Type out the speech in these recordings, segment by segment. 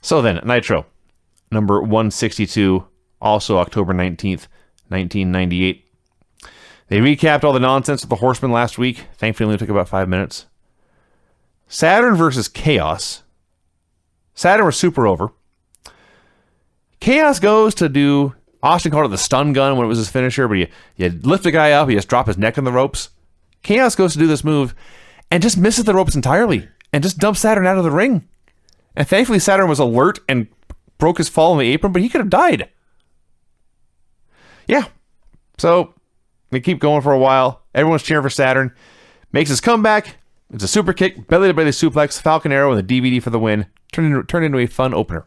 So then, Nitro, number 162, also October 19th, 1998. They recapped all the nonsense with the Horsemen last week. Thankfully, it only took about 5 minutes. Saturn versus Chaos. Saturn was super over. Chaos goes to do... Austin called it the stun gun when it was his finisher, but you lift a guy up, you just drop his neck on the ropes. Chaos goes to do this move and just misses the ropes entirely and just dumps Saturn out of the ring. And thankfully Saturn was alert and broke his fall in the apron, but he could have died. Yeah. So they keep going for a while. Everyone's cheering for Saturn. Makes his comeback. It's a super kick, belly-to-belly suplex, Falcon Arrow with a DVD for the win. Turned into a fun opener.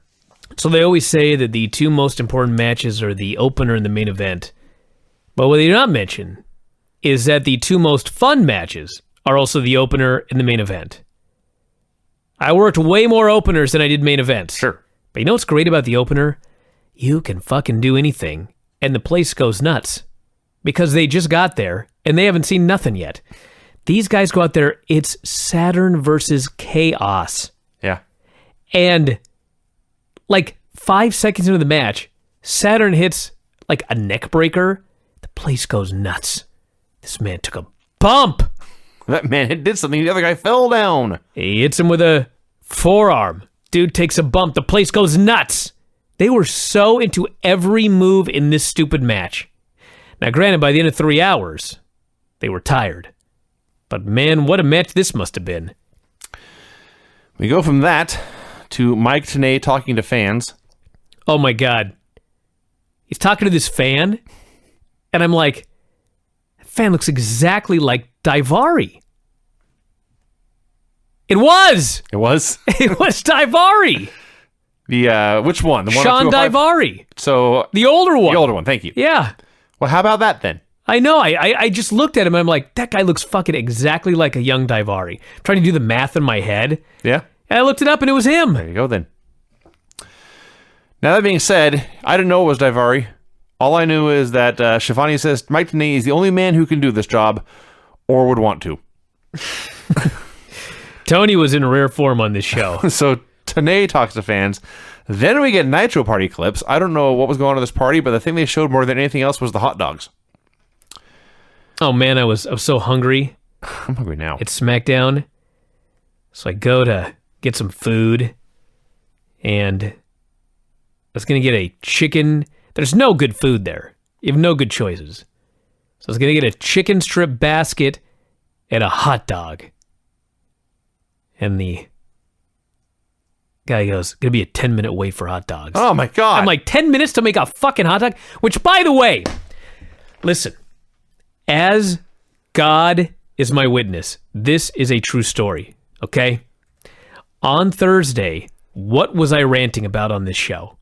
So they always say that the two most important matches are the opener and the main event. But what they do not mention is that the two most fun matches are also the opener and the main event. I worked way more openers than I did main events. Sure. But you know what's great about the opener? You can fucking do anything, and the place goes nuts. Because they just got there, and they haven't seen nothing yet. These guys go out there, it's Saturn versus Chaos. Yeah. And... like 5 seconds into the match, Saturn hits like a neck breaker. The place goes nuts. This man took a bump. That man did something. The other guy fell down. He hits him with a forearm. Dude takes a bump. The place goes nuts. They were so into every move in this stupid match. Now, granted, by the end of 3 hours, they were tired. But man, what a match this must have been. We go from that to Mike Tenay talking to fans. Oh my God. He's talking to this fan, and I'm like, that fan looks exactly like Daivari. It was! It was? It was Daivari! The, which one? The one Sean Daivari. So... the older one. The older one, thank you. Yeah. Well, how about that then? I know. I just looked at him, and I'm like, that guy looks fucking exactly like a young Daivari. I'm trying to do the math in my head. Yeah? And I looked it up, and it was him. There you go, then. Now, that being said, I didn't know it was Daivari. All I knew is that Shivani says Mike Tenay is the only man who can do this job, or would want to. Tony was in rare form on this show. So, Tenay talks to fans. Then we get Nitro party clips. I don't know what was going on at this party, but the thing they showed more than anything else was the hot dogs. Oh, man, I was so hungry. I'm hungry now. It's SmackDown. So I go to get some food, and I was going to get a chicken. There's no good food there. You have no good choices. So I was going to get a chicken strip basket and a hot dog. And the guy goes, going to be a 10-minute wait for hot dogs. Oh, my God. I'm like, 10 minutes to make a fucking hot dog? Which, by the way, listen, as God is my witness, this is a true story, okay? On Thursday, what was I ranting about on this show?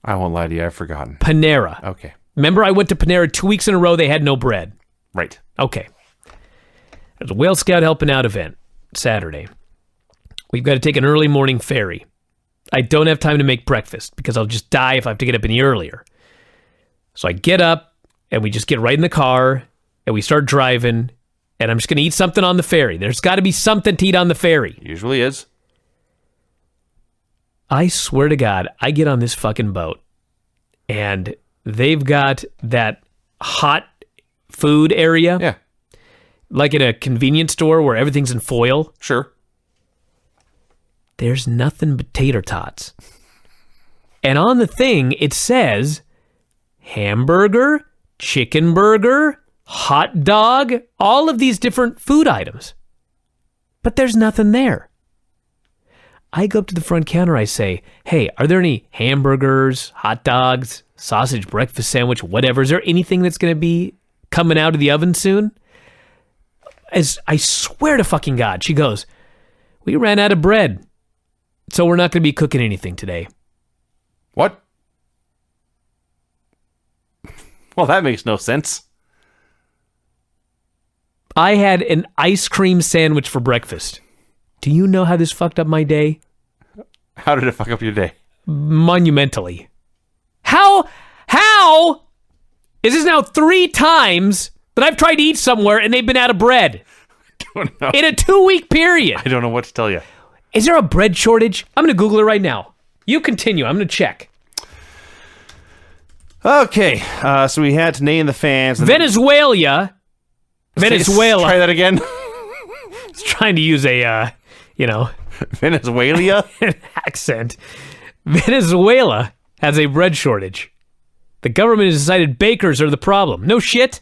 I won't lie to you, I've forgotten. Panera. Okay. Remember I went to Panera 2 weeks in a row, they had no bread. Right. Okay. There's a Whale Scout Helping Out event, Saturday. We've got to take an early morning ferry. I don't have time to make breakfast because I'll just die if I have to get up any earlier. So I get up and we just get right in the car and we start driving and I'm just going to eat something on the ferry. There's got to be something to eat on the ferry. Usually is. I swear to God, I get on this fucking boat and they've got that hot food area. Yeah. Like at a convenience store where everything's in foil. Sure. There's nothing but tater tots. And on the thing, it says hamburger, chicken burger, hot dog, all of these different food items. But there's nothing there. I go up to the front counter, I say, hey, are there any hamburgers, hot dogs, sausage breakfast sandwich, whatever? Is there anything that's going to be coming out of the oven soon? As I swear to fucking God, she goes, we ran out of bread, so we're not going to be cooking anything today. What? Well, that makes no sense. I had an ice cream sandwich for breakfast. Do you know how this fucked up my day? How did it fuck up your day? Monumentally. How is this now 3 times that I've tried to eat somewhere and they've been out of bread? I don't know. In a 2-week period. I don't know what to tell you. Is there a bread shortage? I'm going to Google it right now. You continue. I'm going to check. Okay, so we had to name the fans. Venezuela. Try that again. It's trying to use a, Venezuela? accent. Venezuela has a bread shortage. The government has decided bakers are the problem. No shit.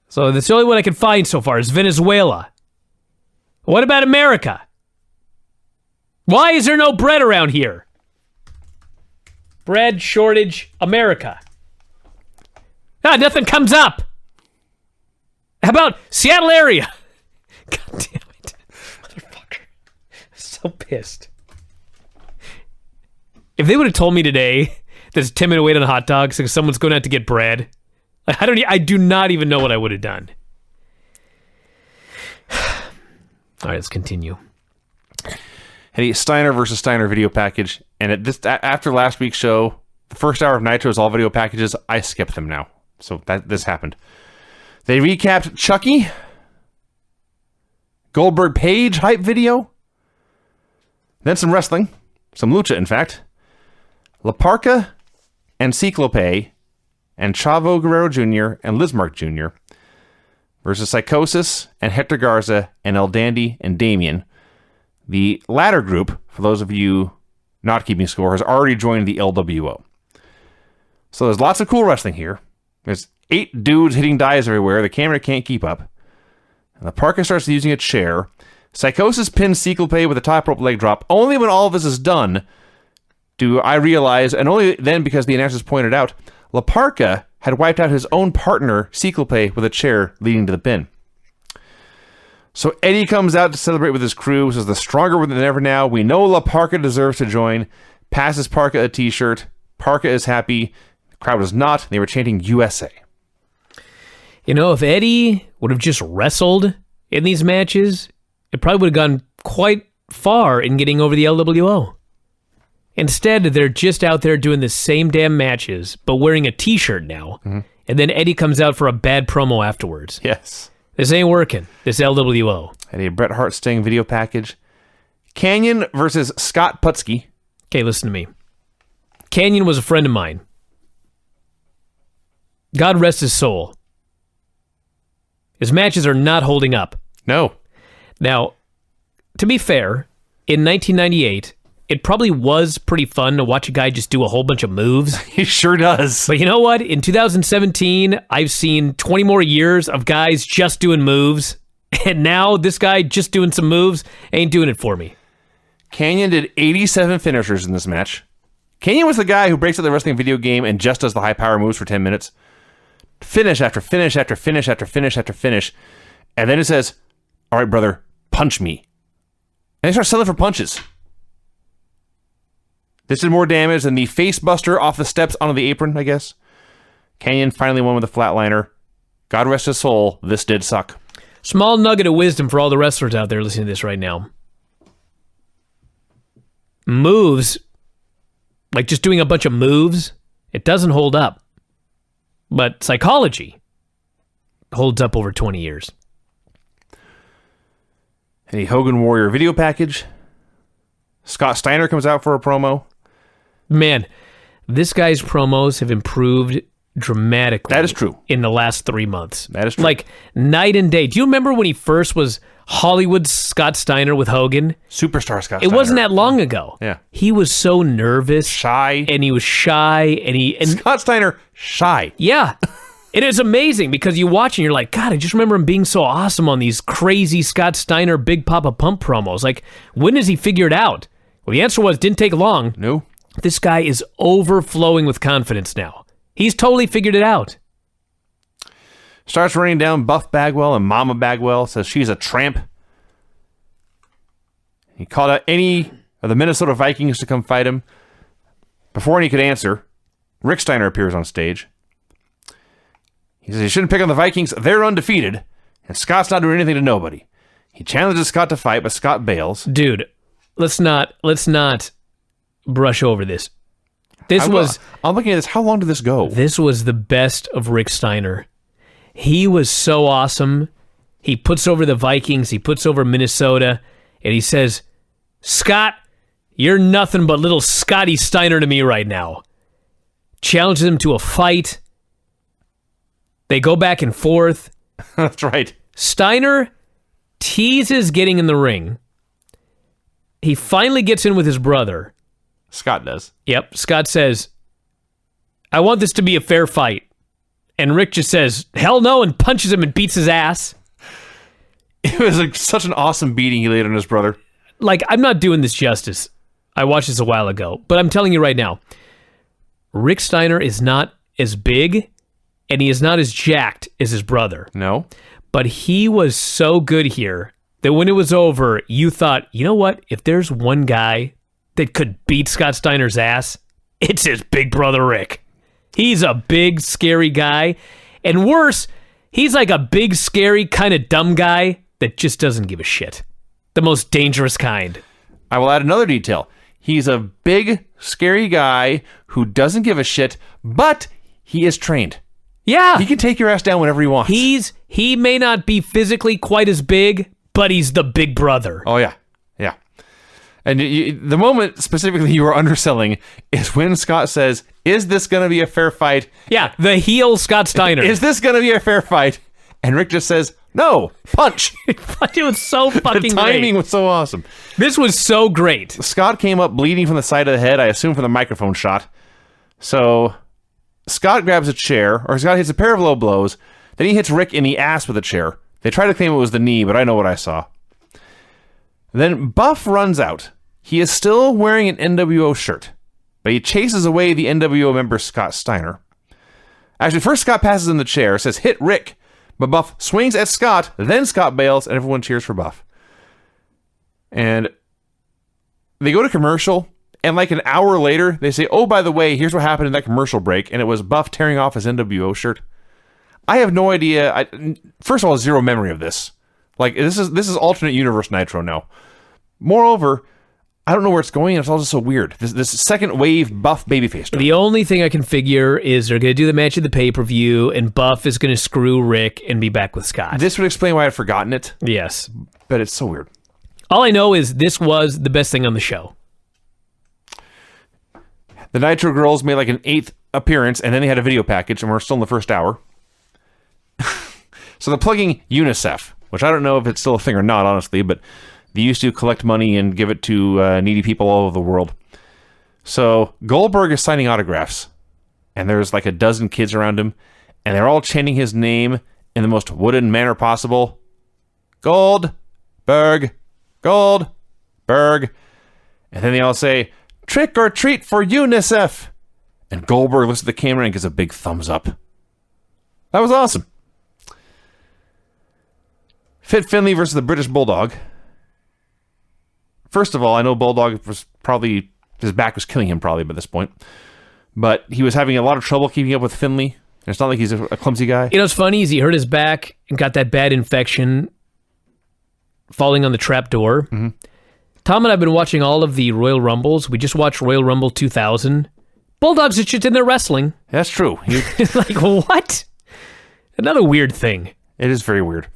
So that's the only one I can find so far is Venezuela. What about America? Why is there no bread around here? Bread shortage, America. Nothing comes up. How about Seattle area? God damn it. Motherfucker. I'm so pissed. If they would have told me today there's a 10-minute wait on hot dogs because someone's going out to get bread, I do not even know what I would have done. All right, let's continue. Hey, Steiner versus Steiner video package. And after last week's show, the first hour of Nitro is all video packages. I skipped them now. So this happened. They recapped Chucky, Goldberg Page hype video, then some wrestling, some lucha, in fact. La Parca and Ciclope and Chavo Guerrero Jr. and Lizmark Jr. versus Psychosis and Hector Garza and El Dandy and Damien. The latter group, for those of you not keeping score, has already joined the LWO. So there's lots of cool wrestling here. There's 8 dudes hitting dives everywhere. The camera can't keep up. And the Parker starts using a chair. Psychosis pins Ciclope with a top rope leg drop. Only when all of this is done do I realize, and only then because the announcers pointed out, La Parca had wiped out his own partner, Ciclope, with a chair leading to the pin. So Eddie comes out to celebrate with his crew, says the stronger than ever now. We know La Parca deserves to join. Passes Parca a t-shirt. Parca is happy. The crowd was not. They were chanting USA. You know, if Eddie would have just wrestled in these matches, it probably would have gone quite far in getting over the LWO. Instead, they're just out there doing the same damn matches, but wearing a t-shirt now. Mm-hmm. And then Eddie comes out for a bad promo afterwards. Yes. This ain't working. This LWO. And a Bret Hart Sting video package. Canyon versus Scott Putski. Okay, listen to me. Canyon was a friend of mine. God rest his soul. His matches are not holding up. No. Now, to be fair, in 1998, it probably was pretty fun to watch a guy just do a whole bunch of moves. He sure does. But you know what? In 2017, I've seen 20 more years of guys just doing moves. And now this guy just doing some moves ain't doing it for me. Canyon did 87 finishers in this match. Canyon was the guy who breaks out the wrestling video game and just does the high power moves for 10 minutes. Finish after finish after finish after finish after finish. And then it says, all right, brother, punch me. And they start selling for punches. This did more damage than the face buster off the steps onto the apron, I guess. Canyon finally won with a flatliner. God rest his soul, this did suck. Small nugget of wisdom for all the wrestlers out there listening to this right now. Moves, like just doing a bunch of moves, it doesn't hold up. But psychology holds up over 20 years. A Hogan Warrior video package. Scott Steiner comes out for a promo. Man, this guy's promos have improved dramatically. That is true. In the last 3 months. That is true. Like night and day. Do you remember when he first was Hollywood Scott Steiner with Hogan? Superstar Scott Steiner. It wasn't that long ago. Yeah. He was so nervous. Shy. And he was shy. And Scott Steiner, shy. Yeah. It is amazing because you watch and you're like, God, I just remember him being so awesome on these crazy Scott Steiner Big Papa Pump promos. Like, when does he figure it out? Well, the answer was, didn't take long. No. This guy is overflowing with confidence now. He's totally figured it out. Starts running down Buff Bagwell and Mama Bagwell, says she's a tramp. He called out any of the Minnesota Vikings to come fight him. Before any could answer, Rick Steiner appears on stage. He says he shouldn't pick on the Vikings. They're undefeated, and Scott's not doing anything to nobody. He challenges Scott to fight, but Scott bails. Dude, let's not brush over this. I'm looking at this. How long did this go? This was the best of Rick Steiner. He was so awesome. He puts over the Vikings. He puts over Minnesota. and he says, Scott, you're nothing but little Scotty Steiner to me right now. Challenges him to a fight. They go back and forth. That's right. Steiner teases getting in the ring. He finally gets in with his brother. Scott does. Yep. Scott says, I want this to be a fair fight. And Rick just says, hell no, and punches him and beats his ass. It was like such an awesome beating he laid on his brother. Like, I'm not doing this justice. I watched this a while ago, but I'm telling you right now, Rick Steiner is not as big and he is not as jacked as his brother. No. But he was so good here that when it was over, you thought, you know what? If there's one guy that could beat Scott Steiner's ass, it's his big brother Rick. He's a big, scary guy. And worse, he's like a big, scary, kind of dumb guy that just doesn't give a shit. The most dangerous kind. I will add another detail. He's a big, scary guy who doesn't give a shit, but he is trained. Yeah. He can take your ass down whenever he wants. He may not be physically quite as big, but he's the big brother. Oh, yeah. Yeah. And the moment specifically you were underselling is when Scott says, is this going to be a fair fight? Yeah, the heel Scott Steiner. Is this going to be a fair fight? And Rick just says, no, punch. It was so fucking The timing great. was so awesome. This was so great. Scott came up bleeding from the side of the head, I assume from the microphone shot. So Scott grabs a chair, or Scott hits a pair of low blows. Then he hits Rick in the ass with a chair. They try to claim it was the knee, but I know what I saw. Then Buff runs out. He is still wearing an NWO shirt, but he chases away the NWO member Scott Steiner. Actually, first Scott passes him the chair, says, hit Rick. But Buff swings at Scott, then Scott bails, and everyone cheers for Buff. And they go to commercial, and like an hour later, they say, oh, by the way, here's what happened in that commercial break, and it was Buff tearing off his NWO shirt. I have no idea. First of all, zero memory of this. Like, this is alternate universe Nitro now. Moreover, I don't know where it's going, and it's all just so weird. This second wave Buff babyface stuff. The only thing I can figure is they're going to do the match at the pay-per-view, and Buff is going to screw Rick and be back with Scott. This would explain why I'd forgotten it, Yes. but it's so weird. All I know is this was the best thing on the show. The Nitro Girls made like an 8th appearance, and then they had a video package, and we're still in the first hour. So they're plugging UNICEF, which I don't know if it's still a thing or not, honestly, but they used to collect money and give it to needy people all over the world. So Goldberg is signing autographs, and there's like a dozen kids around him, and they're all chanting his name in the most wooden manner possible. Goldberg, Goldberg. And then they all say, trick or treat for UNICEF. And Goldberg looks at the camera and gives a big thumbs up. That was awesome. Fit Finlay versus the British Bulldog. First of all, I know Bulldog was probably, his back was killing him probably by this point. But he was having a lot of trouble keeping up with Finlay. It's not like he's a clumsy guy. You know what's funny is he hurt his back and got that bad infection falling on the trap door. Mm-hmm. Tom and I have been watching all of the Royal Rumbles. We just watched Royal Rumble 2000. Bulldog's just in there wrestling. That's true. Like, what? Another weird thing. It is very weird.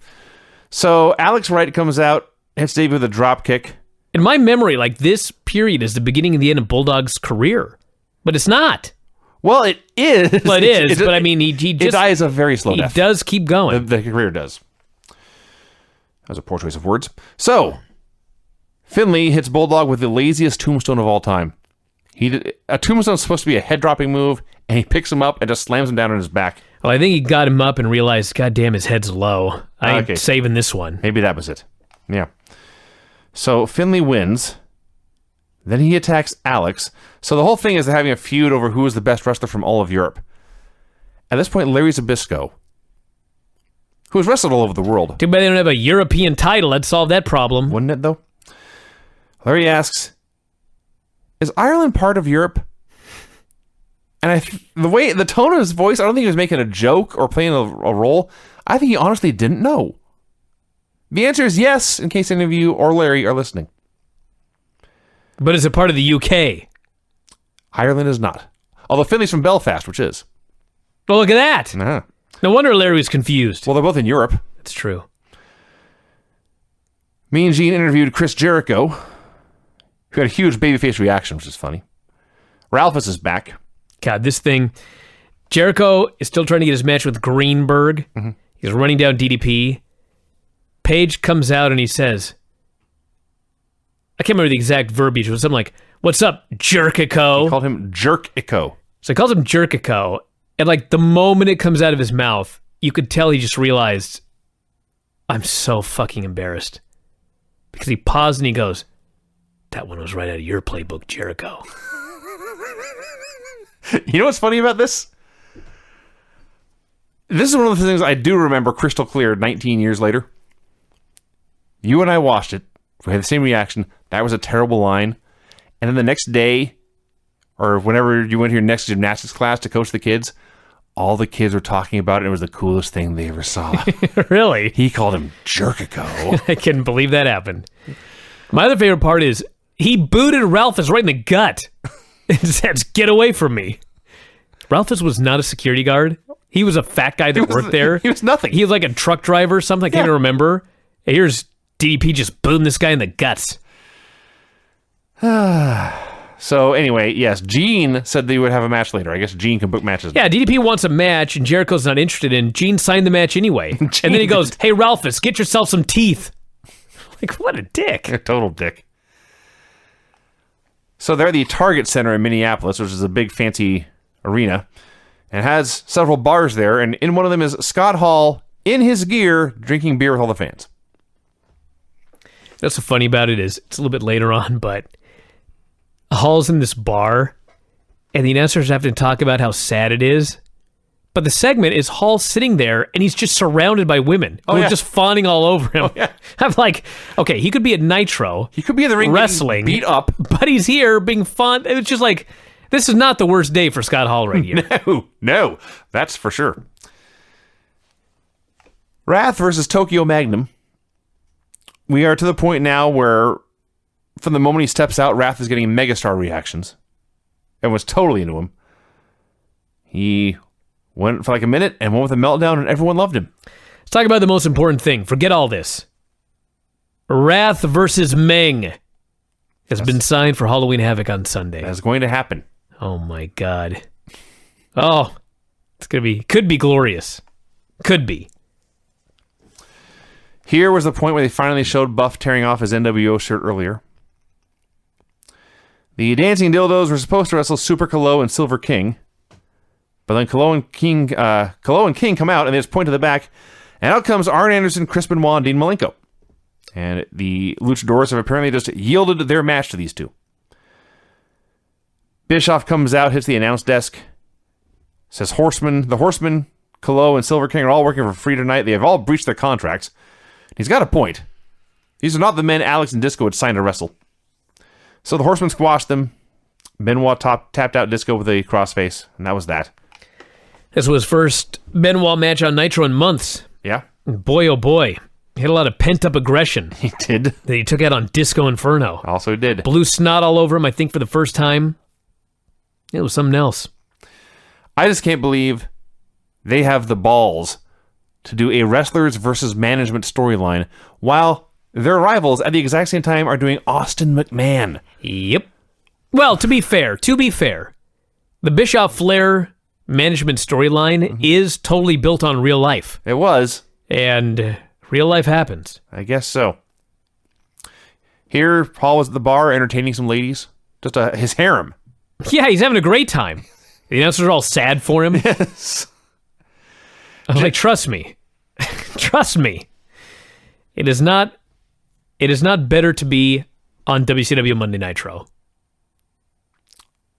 So Alex Wright comes out, hits David with a drop kick. In my memory, like, this period is the beginning and the end of Bulldog's career. But it's not. Well, it is. Well, it is, but I mean, he just... It dies a very slow death. He does keep going. The career does. That was a poor choice of words. So, Finlay hits Bulldog with the laziest tombstone of all time. A tombstone is supposed to be a head-dropping move, and he picks him up and just slams him down on his back. Well, I think he got him up and realized, God damn, his head's low. I ain't saving this one. Maybe that was it. Yeah. So Finlay wins. Then he attacks Alex. So the whole thing is they're having a feud over who is the best wrestler from all of Europe. At this point, Larry Zbyszko, who has wrestled all over the world. Too bad they don't have a European title. That'd solve that problem. Wouldn't it, though? Larry asks, is Ireland part of Europe? And the tone of his voice, I don't think he was making a joke or playing a role. I think he honestly didn't know. The answer is yes, in case any of you or Larry are listening. But is it part of the UK? Ireland is not. Although Finlay's from Belfast, which is. Well, look at that. Uh-huh. No wonder Larry was confused. Well, they're both in Europe. That's true. Mean Gene interviewed Chris Jericho, who had a huge babyface reaction, which is funny. Ralphus is back. God, this thing. Jericho is still trying to get his match with Greenberg. Mm-hmm. He's running down DDP. Page comes out and he says, I can't remember the exact verbiage. It was something like, "What's up, Jericho?" He called him Jerkico. So he calls him Jericho. And like the moment it comes out of his mouth, you could tell he just realized, I'm so fucking embarrassed. Because he paused and he goes, "That one was right out of your playbook, Jericho." You know what's funny about this? This is one of the things I do remember crystal clear 19 years later. You and I watched it. We had the same reaction. That was a terrible line. And then the next day, or whenever you went to your next gymnastics class to coach the kids, all the kids were talking about it. It was the coolest thing they ever saw. Really? He called him Jerkico. I couldn't believe that happened. My other favorite part is he booted Ralphus right in the gut and said, "Get away from me." Ralphus was not a security guard. He was a fat guy that worked there. He was nothing. He was like a truck driver or something. I can't even remember. And here's DDP just booting this guy in the guts. So anyway, yes, Gene said they would have a match later. I guess Gene can book matches. Yeah, DDP wants a match and Jericho's not interested in. Gene signed the match anyway. And then he goes, "Hey, Ralphus, get yourself some teeth." Like, what a dick. A total dick. So they're at the Target Center in Minneapolis, which is a big fancy arena, and has several bars there, and in one of them is Scott Hall in his gear drinking beer with all the fans. What's so funny about it is it's a little bit later on, but Hall's in this bar, and the announcers have to talk about how sad it is. But the segment is Hall sitting there, and he's just surrounded by women who are just fawning all over him. I'm like, okay, he could be at Nitro. He could be in the ring wrestling, beat up. But he's here being fun. It was just like, this is not the worst day for Scott Hall right here. No, that's for sure. Wrath versus Tokyo Magnum. We are to the point now where, from the moment he steps out, Wrath is getting megastar reactions. Everyone's totally into him. He went for like a minute and went with a meltdown, and everyone loved him. Let's talk about the most important thing. Forget all this. Wrath versus Meng has been signed for Halloween Havoc on Sunday. That's going to happen. Oh my God. Oh, it's going to be, could be glorious. Could be. Here was the point where they finally showed Buff tearing off his NWO shirt earlier. The Dancing Dildos were supposed to wrestle Super Kalo and Silver King, but then Kalo and King come out and they just point to the back, and out comes Arn Anderson, Chris Benoit, and Dean Malenko. And the Luchadors have apparently just yielded their match to these two. Bischoff comes out, hits the announce desk, says the Horsemen, Kalo, and Silver King are all working for free tonight. They have all breached their contracts. He's got a point. These are not the men Alex and Disco would sign to wrestle. So the Horsemen squashed them. Benoit tapped out Disco with a crossface, and that was that. This was his first Benoit match on Nitro in months. Yeah. Boy, oh boy. He had a lot of pent-up aggression. He did. That he took out on Disco Inferno. Also did. Blew snot all over him, I think, for the first time. It was something else. I just can't believe they have the balls to do a wrestlers versus management storyline while their rivals at the exact same time are doing Austin McMahon. Yep. Well, to be fair, the Bischoff Flair management storyline is totally built on real life. It was. And real life happens. I guess so. Here, Paul was at the bar entertaining some ladies. Just his harem. Yeah, he's having a great time. The announcers are all sad for him. Yes. I'm like, trust me. Trust me. It is not better to be on WCW Monday Nitro.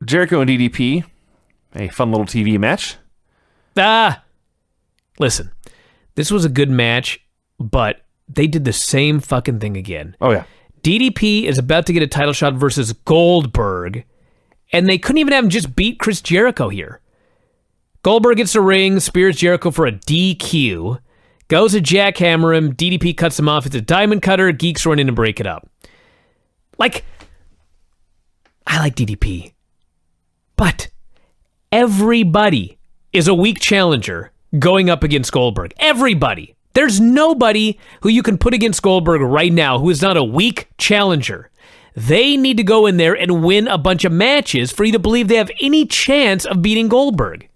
Jericho and DDP. A fun little TV match. Listen. This was a good match, but they did the same fucking thing again. Oh, yeah. DDP is about to get a title shot versus Goldberg, and they couldn't even have him just beat Chris Jericho here. Goldberg gets the ring, spears Jericho for a DQ, goes to jackhammer him, DDP cuts him off. It's a diamond cutter, Geeks run in and break it up. Like, I like DDP, but everybody is a weak challenger going up against Goldberg. Everybody. There's nobody who you can put against Goldberg right now who is not a weak challenger. They need to go in there and win a bunch of matches for you to believe they have any chance of beating Goldberg.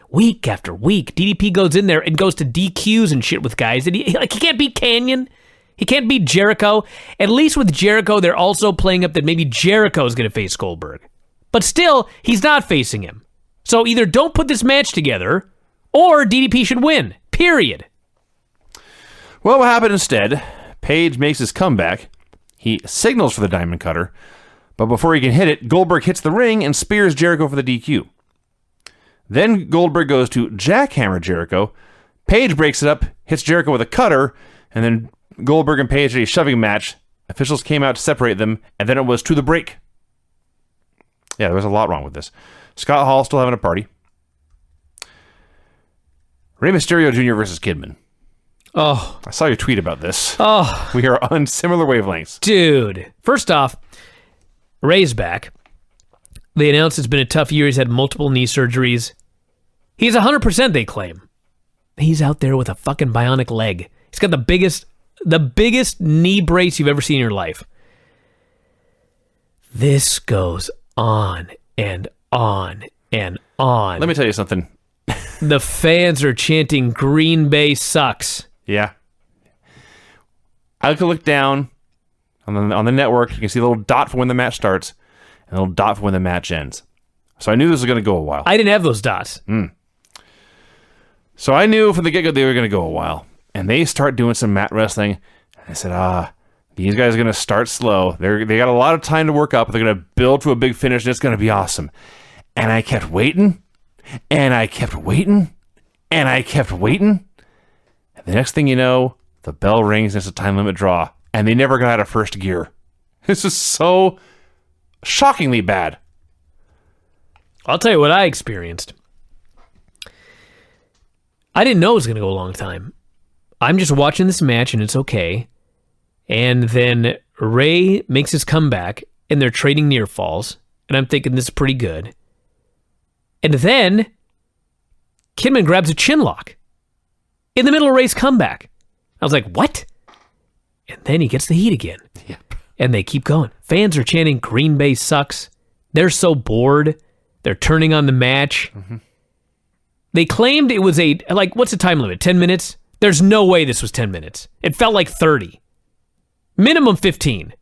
Week after week, DDP goes in there and goes to DQs and shit with guys. And he can't beat Canyon. He can't beat Jericho. At least with Jericho, they're also playing up that maybe Jericho is going to face Goldberg. But still, he's not facing him. So either don't put this match together, or DDP should win. Period. Well, what happened instead? Page makes his comeback. He signals for the Diamond Cutter, but before he can hit it, Goldberg hits the ring and spears Jericho for the DQ. Then Goldberg goes to jackhammer Jericho. Page breaks it up, hits Jericho with a cutter, and then Goldberg and Page had a shoving match. Officials came out to separate them, and then it was to the break. Yeah, there was a lot wrong with this. Scott Hall still having a party. Rey Mysterio Jr. versus Kidman. Oh. I saw your tweet about this. Oh. We are on similar wavelengths. Dude. First off, Ray's back. They announced it's been a tough year. He's had multiple knee surgeries. He's 100%, they claim. He's out there with a fucking bionic leg. He's got the biggest knee brace you've ever seen in your life. This goes on and on and on. Let me tell you something. The fans are chanting Green Bay sucks. Yeah. I could look down on the network. You can see a little dot for when the match starts and a little dot for when the match ends. So I knew this was going to go a while. I didn't have those dots. So I knew from the get-go they were going to go a while. And they start doing some mat wrestling. And I said, these guys are going to start slow. They got a lot of time to work up. They're going to build to a big finish, and it's going to be awesome. And I kept waiting, and I kept waiting, and I kept waiting. And the next thing you know, the bell rings, and it's a time limit draw. And they never got out of first gear. This is so shockingly bad. I'll tell you what I experienced. I didn't know it was going to go a long time. I'm just watching this match, and it's okay. And then Ray makes his comeback, and they're trading near falls. And I'm thinking this is pretty good. And then Kidman grabs a chin lock in the middle of Ray's comeback. I was like, what? And then he gets the heat again. Yep. And they keep going. Fans are chanting Green Bay sucks. They're so bored. They're turning on the match. Mm-hmm. They claimed it was what's the time limit? 10 minutes? There's no way this was 10 minutes. It felt like 30. Minimum 15.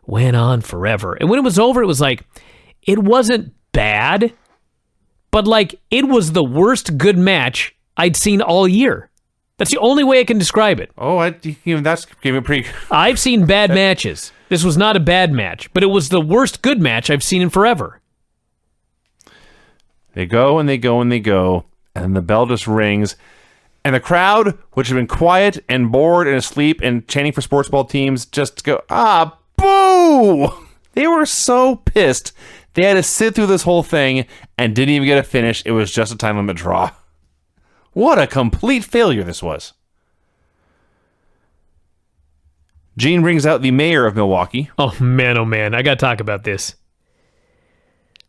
Went on forever. And when it was over, it was like, it wasn't bad, but it was the worst good match I'd seen all year. That's the only way I can describe it. Oh, that's giving pretty... I've seen bad matches. This was not a bad match, but it was the worst good match I've seen in forever. They go and they go and they go, and the bell just rings. And the crowd, which had been quiet and bored and asleep and chanting for sports ball teams, just go, boo! They were so pissed. They had to sit through this whole thing and didn't even get a finish. It was just a time limit draw. What a complete failure this was. Gene brings out the mayor of Milwaukee. Oh, man, I got to talk about this.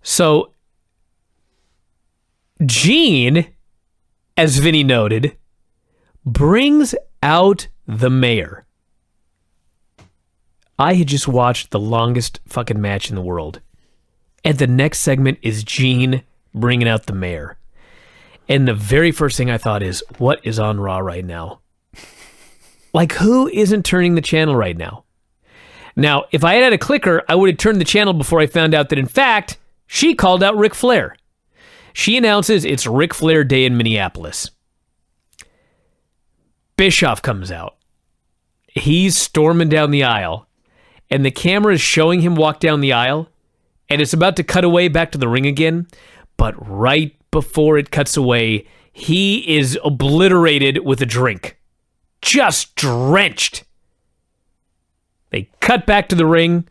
So, Gene, as Vinny noted, brings out the mayor. I had just watched the longest fucking match in the world. And the next segment is Gene bringing out the mayor. And the very first thing I thought is, what is on Raw right now? Who isn't turning the channel right now? Now, if I had a clicker, I would have turned the channel before I found out that, in fact, she called out Ric Flair. She announces it's Ric Flair Day in Minneapolis. Bischoff comes out. He's storming down the aisle, and the camera is showing him walk down the aisle, and it's about to cut away back to the ring again, but right before it cuts away, he is obliterated with a drink. Just drenched. They cut back to the ring,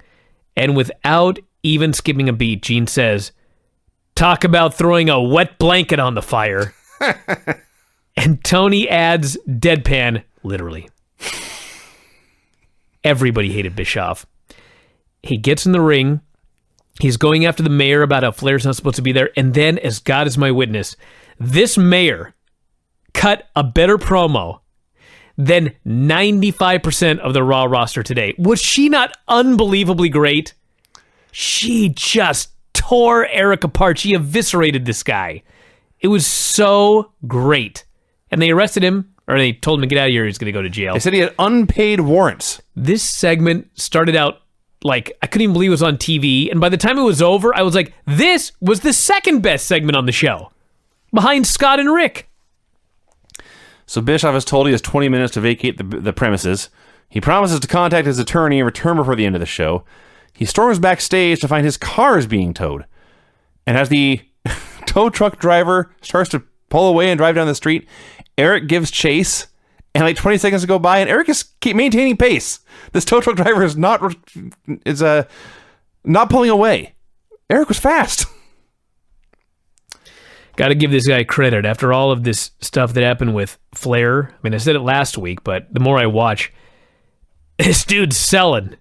and without even skipping a beat, Gene says, "Talk about throwing a wet blanket on the fire." And Tony adds deadpan, literally. Everybody hated Bischoff. He gets in the ring. He's going after the mayor about how Flair's not supposed to be there. And then, as God is my witness, this mayor cut a better promo than 95% of the Raw roster today. Was she not unbelievably great? She just tore Eric apart. She eviscerated this guy. It was so great. And they arrested him, or they told him to get out of here. He was going to go to jail. They said he had unpaid warrants. This segment started out like, I couldn't even believe it was on TV. And by the time it was over, I was like, this was the second best segment on the show, behind Scott and Rick. So Bischoff is told he has 20 minutes to vacate the premises. He promises to contact his attorney and return before the end of the show. He storms backstage to find his car is being towed. And as the tow truck driver starts to pull away and drive down the street, Eric gives chase. And like 20 seconds go by, and Eric is keep maintaining pace. This tow truck driver is not pulling away. Eric was fast. Got to give this guy credit. After all of this stuff that happened with Flair, I mean, I said it last week, but the more I watch, this dude's selling.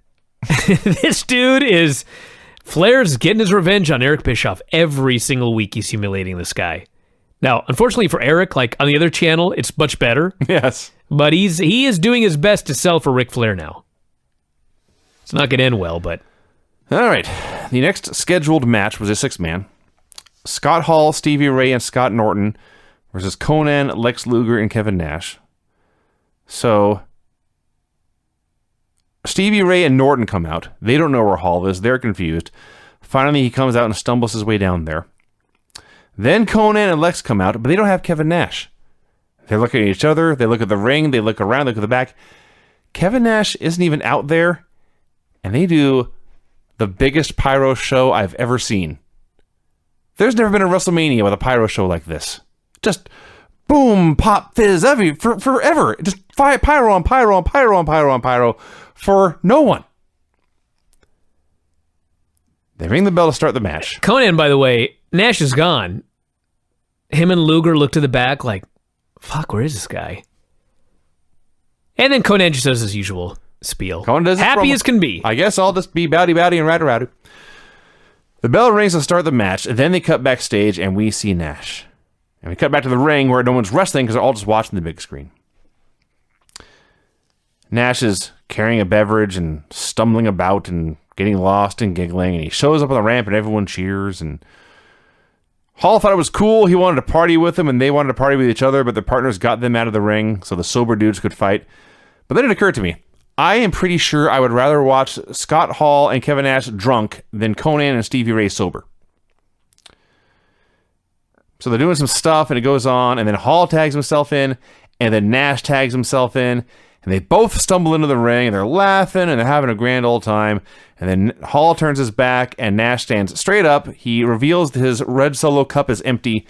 Flair's getting his revenge on Eric Bischoff. Every single week he's humiliating this guy. Now, unfortunately for Eric, like on the other channel, it's much better. Yes. But he is doing his best to sell for Ric Flair now. It's not going to end well, but... All right. The next scheduled match was a 6-man. Scott Hall, Stevie Ray, and Scott Norton versus Conan, Lex Luger, and Kevin Nash. So, Stevie Ray and Norton come out. They don't know where Hall is. They're confused. Finally, he comes out and stumbles his way down there. Then Conan and Lex come out, but they don't have Kevin Nash. They look at each other, they look at the ring, they look around, they look at the back. Kevin Nash isn't even out there, and they do the biggest pyro show I've ever seen. There's never been a WrestleMania with a pyro show like this. Just boom, pop, fizz, forever. Just pyro on pyro on pyro on pyro on pyro for no one. They ring the bell to start the match. Conan, by the way, Nash is gone. Him and Luger look to the back like, fuck, where is this guy? And then Conan just does his usual spiel. Conan does happy as can be. I guess I'll just be bowdy and rowdy. The bell rings to start the match, then they cut backstage and we see Nash. And we cut back to the ring where no one's wrestling because they're all just watching the big screen. Nash is carrying a beverage and stumbling about and getting lost and giggling, and he shows up on the ramp and everyone cheers. And Hall thought it was cool. He wanted to party with them and they wanted to party with each other, but their partners got them out of the ring so the sober dudes could fight. But then it occurred to me, I am pretty sure I would rather watch Scott Hall and Kevin Nash drunk than Conan and Stevie Ray sober. So they're doing some stuff and it goes on, and then Hall tags himself in, and then Nash tags himself in, and they both stumble into the ring, and they're laughing, and they're having a grand old time. And then Hall turns his back, and Nash stands straight up. He reveals that his red Solo cup is empty,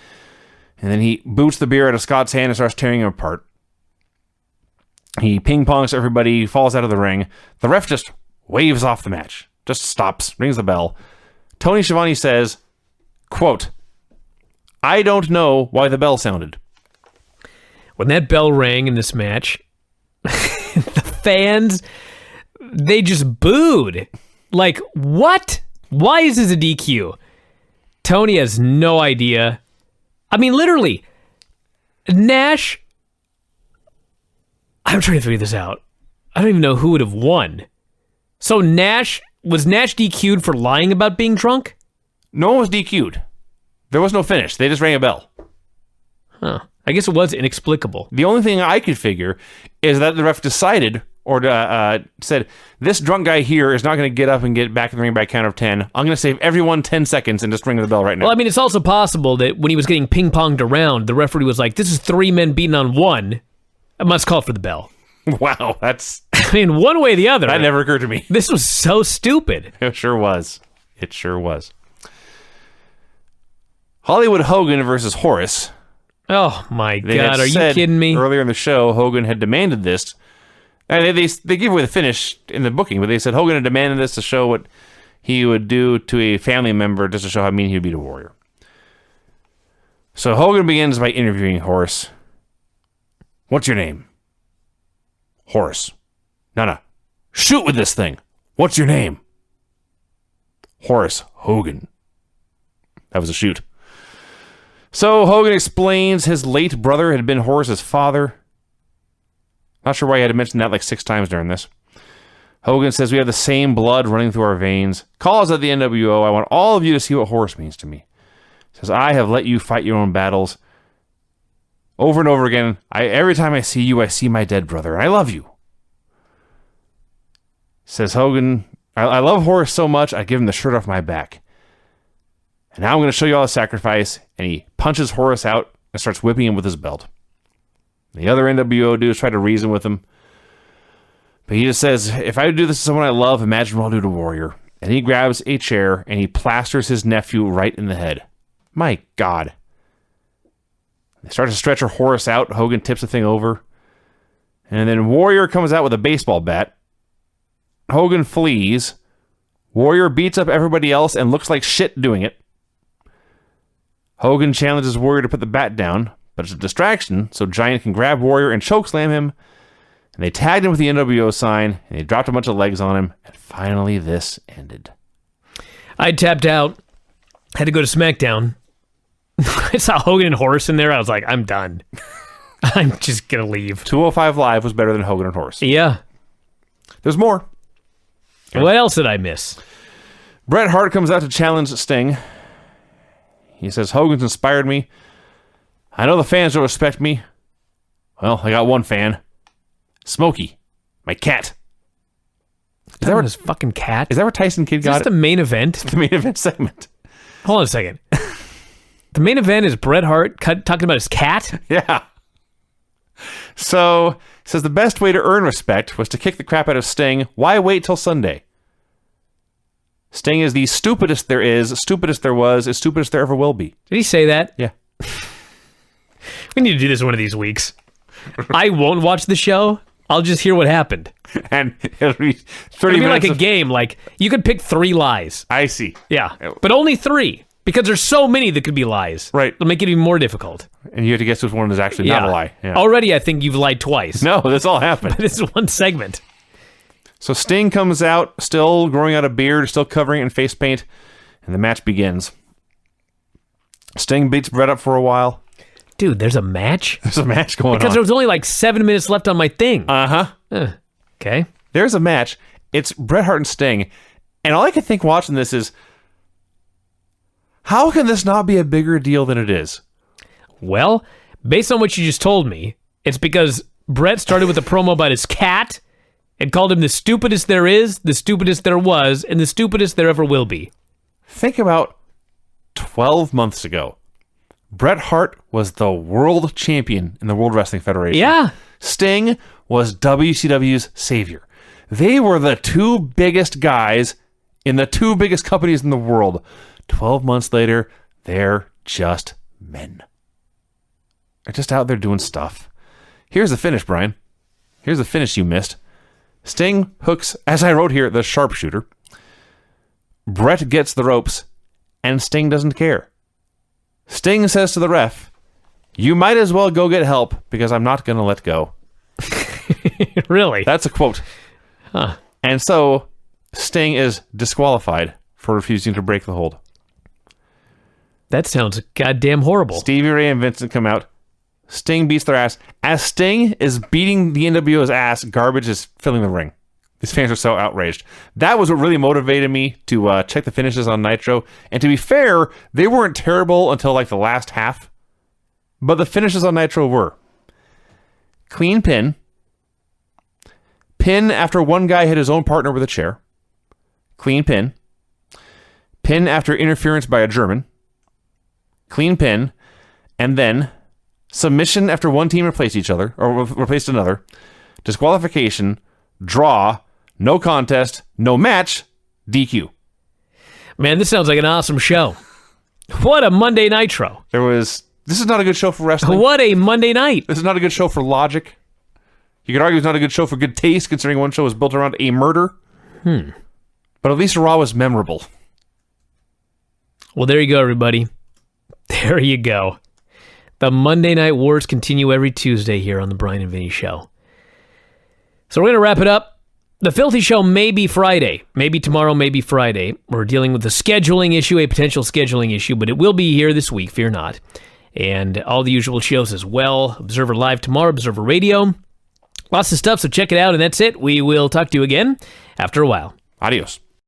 and then he boots the beer out of Scott's hand and starts tearing him apart. He ping-pongs everybody, falls out of the ring. The ref just waves off the match, just stops, rings the bell. Tony Schiavone says, quote, "I don't know why the bell sounded." When that bell rang in this match, the fans, they just booed. Like, what? Why is this a DQ? Tony has no idea. I mean, literally, Nash... I'm trying to figure this out. I don't even know who would have won. So was Nash DQ'd for lying about being drunk? No one was DQ'd. There was no finish. They just rang a bell. Huh. I guess it was inexplicable. The only thing I could figure is that the ref decided or said, this drunk guy here is not going to get up and get back in the ring by a count of 10. I'm going to save everyone 10 seconds and just ring the bell right now. Well, I mean, it's also possible that when he was getting ping-ponged around, the referee was like, this is 3 men beating on 1. I must call for the bell. Wow, that's... I mean, one way or the other. That never occurred to me. This was so stupid. It sure was. It sure was. Hollywood Hogan versus Horus. Oh, my God. Are you kidding me? Earlier in the show, Hogan had demanded this. And they gave away the finish in the booking, but they said Hogan had demanded this to show what he would do to a family member just to show how mean he would be to a warrior. So Hogan begins by interviewing Horus. What's your name? Horus. No. Shoot with this thing. What's your name? Horace Hogan. That was a shoot. So Hogan explains his late brother had been Horace's father. Not sure why he had to mention that like 6 times during this. Hogan says, we have the same blood running through our veins. Calls at the NWO. I want all of you to see what Horus means to me. Says, I have let you fight your own battles. Over and over again, every time I see you, I see my dead brother. And I love you. Says Hogan, I love Horus so much, I give him the shirt off my back. And now I'm going to show you all the sacrifice. And he punches Horus out and starts whipping him with his belt. The other NWO dudes try to reason with him. But he just says, if I do this to someone I love, imagine what I'll do to Warrior. And he grabs a chair and he plasters his nephew right in the head. My God. They start to stretch Horus out. Hogan tips the thing over. And then Warrior comes out with a baseball bat. Hogan flees. Warrior beats up everybody else and looks like shit doing it. Hogan challenges Warrior to put the bat down, but it's a distraction, so Giant can grab Warrior and chokeslam him. And they tagged him with the NWO sign, and they dropped a bunch of legs on him, and finally this ended. I tapped out. Had to go to SmackDown. I saw Hogan and Horus in there. I was like, I'm done. I'm just going to leave. 205 Live was better than Hogan and Horus. Yeah. There's more. What else did I miss? Bret Hart comes out to challenge Sting. He says, Hogan's inspired me. I know the fans don't respect me. Well, I got one fan. Smokey, my cat. Is that his fucking cat? Is that where Tyson Kidd got it? Is this the main event? The main event segment. Hold on a second. The main event is Bret Hart talking about his cat? Yeah. So, says the best way to earn respect was to kick the crap out of Sting. Why wait till Sunday? Sting is the stupidest there is, stupidest there was, as stupidest there ever will be. Did he say that? Yeah. We need to do this one of these weeks. I won't watch the show. I'll just hear what happened. And it'll be 30 It'll be minutes like a game. Like, you could pick 3 lies. I see. Yeah. But only 3. Because there's so many that could be lies. Right. It'll make it even more difficult. And you have to guess which one is actually not a lie. Yeah. Already, I think you've lied twice. No, this all happened. But it's one segment. So Sting comes out, still growing out a beard, still covering it in face paint, and the match begins. Sting beats Bret up for a while. Dude, there's a match? There's a match going on. Because there was only like 7 minutes left on my thing. Uh-huh. Okay. There's a match. It's Bret Hart and Sting. And all I can think watching this is, how can this not be a bigger deal than it is? Well, based on what you just told me, it's because Bret started with a promo about his cat and called him the stupidest there is, the stupidest there was, and the stupidest there ever will be. Think about 12 months ago. Bret Hart was the world champion in the World Wrestling Federation. Yeah. Sting was WCW's savior. They were the 2 biggest guys in the 2 biggest companies in the world. 12 months later, they're just men. They're just out there doing stuff. Here's the finish, Brian. Here's the finish you missed. Sting hooks, as I wrote here, the sharpshooter. Bret gets the ropes, and Sting doesn't care. Sting says to the ref, you might as well go get help because I'm not going to let go. Really? That's a quote. Huh. And so Sting is disqualified for refusing to break the hold. That sounds goddamn horrible. Stevie Ray and Vincent come out. Sting beats their ass. As Sting is beating the NWO's ass, garbage is filling the ring. These fans are so outraged. That was what really motivated me to check the finishes on Nitro. And to be fair, they weren't terrible until like the last half. But the finishes on Nitro were. Clean pin. Pin after one guy hit his own partner with a chair. Clean pin. Pin after interference by a German. Clean pin. And then submission after one team replaced each other, or replaced another. Disqualification. Draw. No contest. No match. DQ. Man, this sounds like an awesome show. What a Monday Nitro. This is not a good show for wrestling. What a Monday night. This is not a good show for logic. You could argue it's not a good show for good taste, considering one show was built around a murder. But at least Raw was memorable. Well, there you go, everybody. There you go. The Monday Night Wars continue every Tuesday here on the Brian and Vinny Show. So we're going to wrap it up. The Filthy Show may be Friday. Maybe tomorrow, maybe Friday. We're dealing with a scheduling issue, a potential scheduling issue, but it will be here this week, fear not. And all the usual shows as well. Observer Live tomorrow, Observer Radio. Lots of stuff, so check it out, and that's it. We will talk to you again after a while. Adios.